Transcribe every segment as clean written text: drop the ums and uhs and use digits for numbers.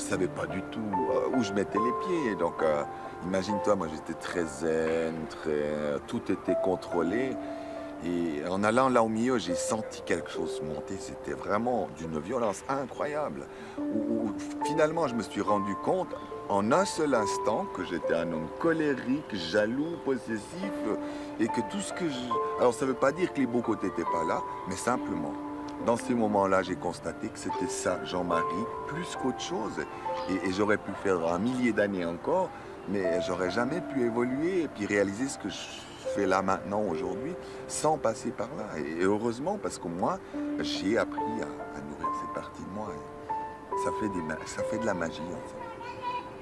savais pas du tout où je mettais les pieds. Donc, imagine-toi, moi j'étais très zen, tout était contrôlé. Et en allant là au milieu, j'ai senti quelque chose monter. C'était vraiment d'une violence incroyable. Où finalement, je me suis rendu compte en un seul instant que j'étais un homme colérique, jaloux, possessif, et que tout ce que je... Alors ça ne veut pas dire que les beaux côtés n'étaient pas là, mais simplement, dans ces moments-là, j'ai constaté que c'était ça, Jean-Marie, plus qu'autre chose. Et j'aurais pu faire un millier d'années encore, mais j'aurais jamais pu évoluer et puis réaliser ce que je fais là maintenant, aujourd'hui, sans passer par là. Et heureusement, parce que moi, j'ai appris à nourrir ces parties de moi. Et ça fait de la magie, en fait.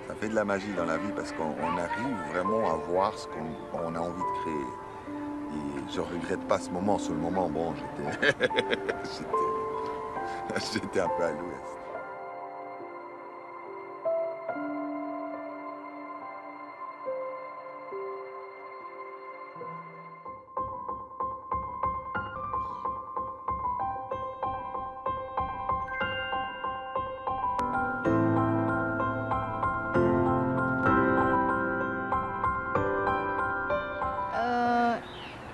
Ça fait de la magie dans la vie parce qu'on arrive vraiment à voir ce qu'on a envie de créer. Et je regrette pas ce moment. Sur le moment, bon, j'étais un peu à l'ouest.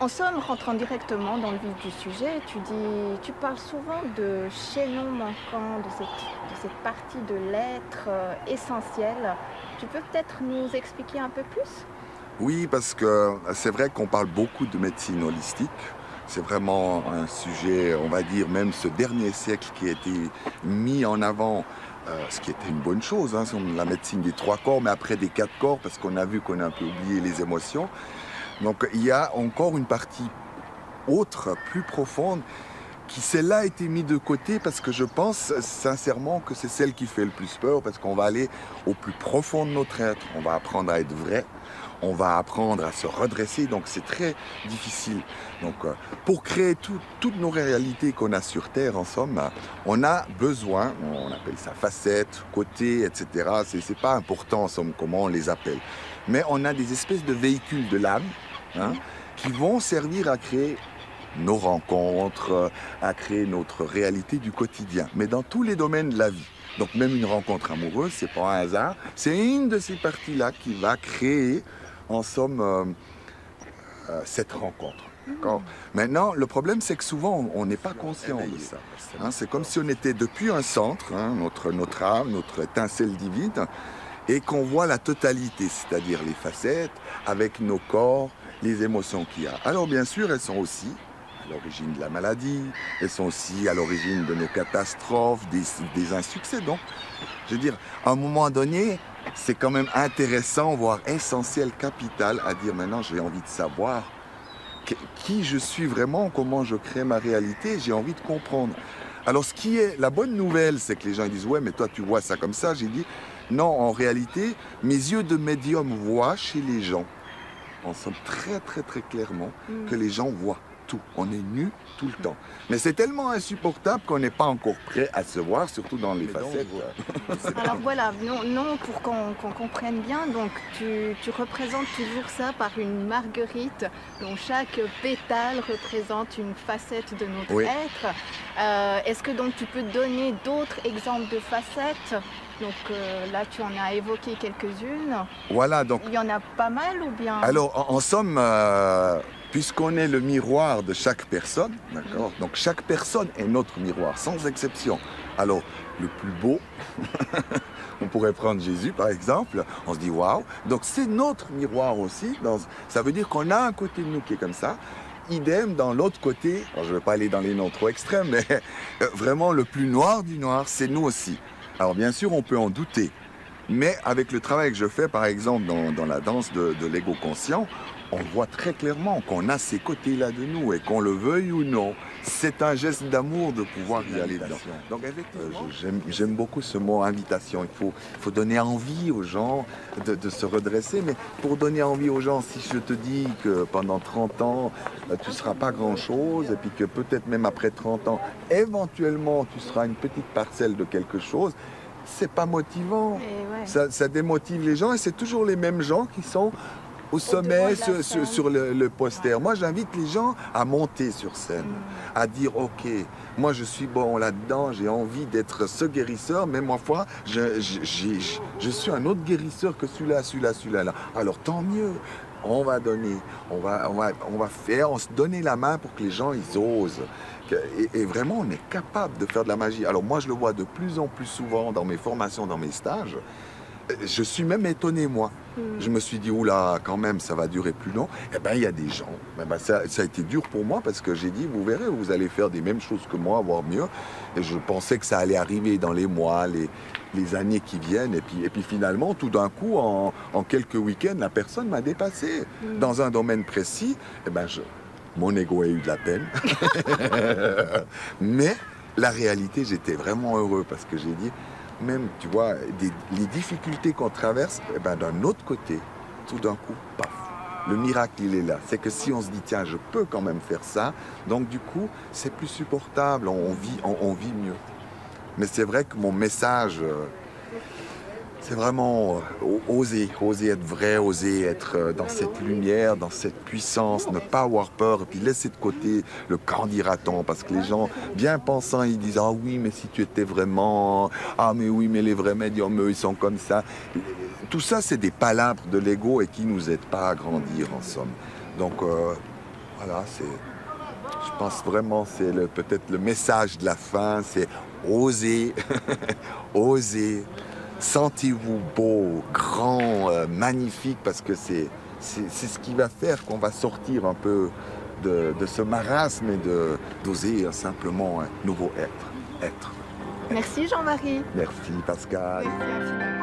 En somme, rentrant directement dans le vif du sujet, tu parles souvent de chaînon manquant, de cette partie de l'être essentielle. Tu peux peut-être nous expliquer un peu plus? Oui, parce que c'est vrai qu'on parle beaucoup de médecine holistique. C'est vraiment un sujet, on va dire, même ce dernier siècle qui a été mis en avant, ce qui était une bonne chose, hein, la médecine des 3 corps, mais après des 4 corps, parce qu'on a vu qu'on a un peu oublié les émotions. Donc il y a encore une partie autre, plus profonde, qui celle-là a été mise de côté parce que je pense sincèrement que c'est celle qui fait le plus peur, parce qu'on va aller au plus profond de notre être, on va apprendre à être vrai, on va apprendre à se redresser, donc c'est très difficile. Donc pour créer toutes nos réalités qu'on a sur Terre, en somme, on a besoin, on appelle ça facettes, côtés, etc. C'est pas important en somme comment on les appelle, mais on a des espèces de véhicules de l'âme, hein, qui vont servir à créer nos rencontres, à créer notre réalité du quotidien, mais dans tous les domaines de la vie. Donc même une rencontre amoureuse, c'est pas un hasard, c'est une de ces parties-là qui va créer, en somme, cette rencontre. Maintenant, le problème, c'est que souvent, on n'est pas conscient de ça. Hein, c'est comme si on était depuis un centre, hein, notre âme, notre étincelle divine, et qu'on voit la totalité, c'est-à-dire les facettes, avec nos corps, les émotions qu'il y a. Alors bien sûr, elles sont aussi à l'origine de la maladie, elles sont aussi à l'origine de nos catastrophes, des insuccès. Donc, je veux dire, à un moment donné, c'est quand même intéressant, voire essentiel, capital, à dire maintenant, j'ai envie de savoir qui je suis vraiment, comment je crée ma réalité, j'ai envie de comprendre. Alors, ce qui est la bonne nouvelle, c'est que les gens disent, ouais, mais toi, tu vois ça comme ça. J'ai dit, non, en réalité, mes yeux de médium voient chez les gens, en somme très très très clairement, que les gens voient tout. On est nus tout le temps. Mais c'est tellement insupportable qu'on n'est pas encore prêt à se voir, surtout dans les facettes. Alors voilà, non pour qu'on comprenne bien, donc tu représentes toujours ça par une marguerite, dont chaque pétale représente une facette de notre être. Est-ce que donc tu peux donner d'autres exemples de facettes? Donc là, tu en as évoqué quelques-unes. Voilà, donc. Il y en a pas mal ou bien? Alors, en somme, puisqu'on est le miroir de chaque personne, d'accord? Donc chaque personne est notre miroir, sans exception. Alors, le plus beau, on pourrait prendre Jésus par exemple, on se dit waouh, donc c'est notre miroir aussi. Ça veut dire qu'on a un côté de nous qui est comme ça. Idem dans l'autre côté, alors je ne vais pas aller dans les noms trop extrêmes, mais vraiment le plus noir du noir, c'est nous aussi. Alors bien sûr, on peut en douter, mais avec le travail que je fais, par exemple, dans la danse de l'ego conscient, on voit très clairement qu'on a ces côtés-là de nous, et qu'on le veuille ou non, c'est un geste d'amour de pouvoir y aller dedans. Donc j'aime beaucoup ce mot invitation. Il faut donner envie aux gens de se redresser, mais pour donner envie aux gens, si je te dis que pendant 30 ans, tu ne seras pas grand-chose, et puis que peut-être même après 30 ans, éventuellement, tu seras une petite parcelle de quelque chose, c'est pas motivant. Ça démotive les gens, et c'est toujours les mêmes gens qui sont au sommet, devant de la scène. sur le poster. Moi, j'invite les gens à monter sur scène, à dire, OK, moi, je suis bon là-dedans, j'ai envie d'être ce guérisseur, mais ma foi, je suis un autre guérisseur que celui-là, là. Alors, tant mieux. On va donner, on va faire, on se donner la main pour que les gens, ils osent. Et vraiment, on est capable de faire de la magie. Alors moi, je le vois de plus en plus souvent dans mes formations, dans mes stages. Je suis même étonné, moi. Je me suis dit, oula, quand même, ça va durer plus long. Eh bien, il y a des gens. Eh ben, ça a été dur pour moi parce que j'ai dit, vous verrez, vous allez faire des mêmes choses que moi, voire mieux. Et je pensais que ça allait arriver dans les mois, les années qui viennent. Et puis finalement, tout d'un coup, en quelques week-ends, la personne m'a dépassé. Dans un domaine précis, eh ben, mon ego a eu de la peine. Mais la réalité, j'étais vraiment heureux parce que j'ai dit, même, tu vois, les difficultés qu'on traverse, eh ben, d'un autre côté, tout d'un coup, paf, le miracle, il est là. C'est que si on se dit, tiens, je peux quand même faire ça, donc du coup, c'est plus supportable, on vit mieux. Mais c'est vrai que mon message, c'est vraiment oser être vrai, oser être dans cette lumière, dans cette puissance, ne pas avoir peur, et puis laisser de côté le quand dira-t-on, parce que les gens, bien pensants, ils disent « Ah oui, mais si tu étais vraiment... Ah mais oui, mais les vrais médiums, eux, ils sont comme ça. » Tout ça, c'est des palabres de l'ego et qui ne nous aident pas à grandir, en somme. Donc, voilà, je pense vraiment c'est peut-être le message de la fin, c'est oser, oser. Sentez-vous beau, grand, magnifique, parce que c'est ce qui va faire qu'on va sortir un peu de ce marasme et d'oser simplement un nouveau être. Merci Jean-Marie. Merci Pascal. Merci infiniment.